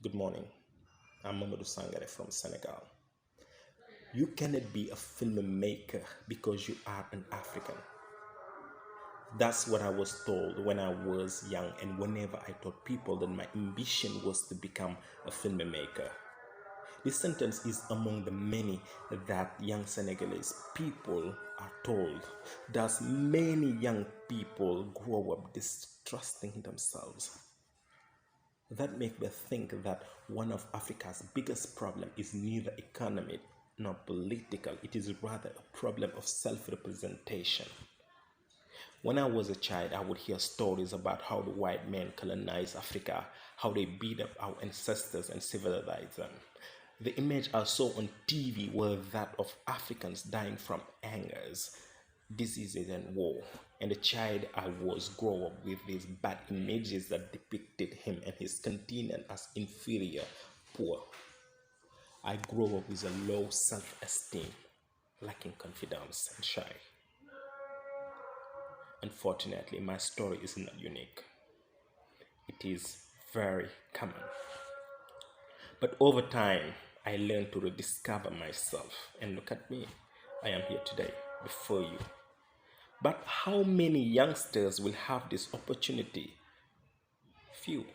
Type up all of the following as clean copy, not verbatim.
Good morning. I'm Mamadou Sangare from Senegal. You cannot be a filmmaker because you are an African. That's what I was told when I was young, and whenever I told people that my ambition was to become a filmmaker. This sentence is among the many that young Senegalese people are told. Thus, many young people grow up distrusting themselves. That makes me think that one of Africa's biggest problems is neither economic nor political. It is rather a problem of self-representation. When I was a child, I would hear stories about how the white men colonized Africa, how they beat up our ancestors and civilized them. The image I saw on TV were that of Africans dying from angers, diseases, and war. And the child I was grew up with these bad images that depicted him and his continent as inferior, poor. I grew up with a low self-esteem, lacking confidence, and shy. Unfortunately, my story is not unique. It is very common. But over time, I learned to rediscover myself. And look at me, I am here today before you. But how many youngsters will have this opportunity? Few.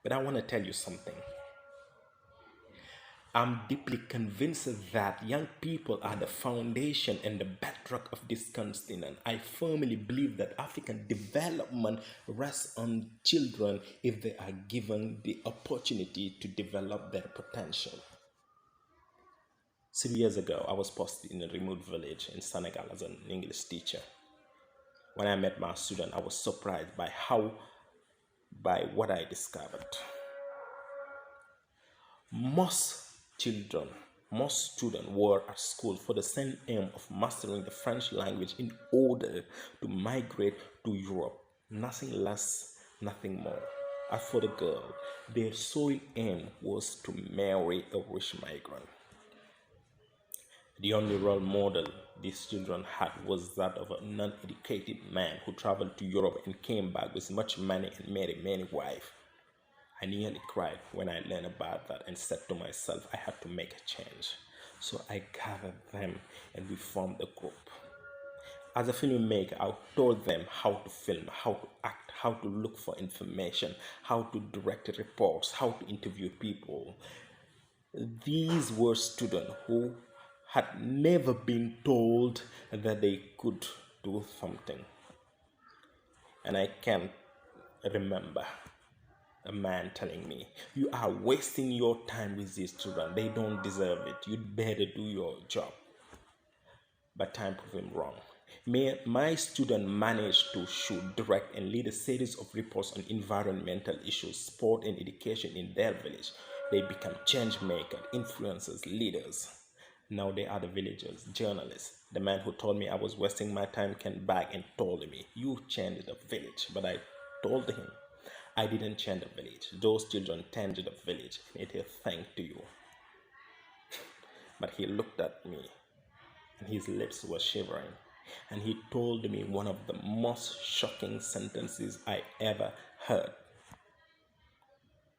But I want to tell you something. I'm deeply convinced that young people are the foundation and the bedrock of this continent. I firmly believe that African development rests on children if they are given the opportunity to develop their potential. Some years ago, I was posted in a remote village in Senegal as an English teacher. When I met my student, I was surprised by what I discovered. Most children, most students were at school for the same aim of mastering the French language in order to migrate to Europe. Nothing less, nothing more. As for the girl, their sole aim was to marry a rich migrant. The only role model these children had was that of a non-educated man who traveled to Europe and came back with much money and married many wives. I nearly cried when I learned about that and said to myself I had to make a change. So I gathered them and we formed a group. As a filmmaker, I told them how to film, how to act, how to look for information, how to direct reports, how to interview people. These were students who had never been told that they could do something. And I can't remember a man telling me, "You are wasting your time with these children. They don't deserve it. You'd better do your job." But time proved him wrong. My student managed to shoot, direct, and lead a series of reports on environmental issues, sport, and education in their village. They become change makers, influencers, leaders. Now they are the villagers, journalists. The man who told me I was wasting my time came back and told me, "You changed the village." But I told him, I didn't change the village. Those children changed the village. It is thanks to you. But he looked at me and his lips were shivering. And he told me one of the most shocking sentences I ever heard.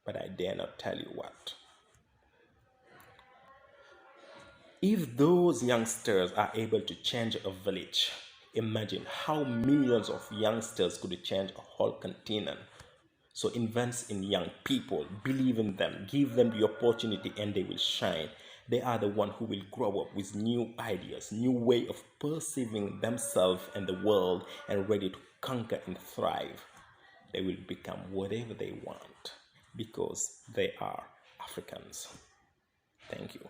But I dare not tell you what. If those youngsters are able to change a village, imagine how millions of youngsters could change a whole continent. So invest in young people, believe in them, give them the opportunity and they will shine. They are the one who will grow up with new ideas, new way of perceiving themselves and the world and ready to conquer and thrive. They will become whatever they want because they are Africans. Thank you.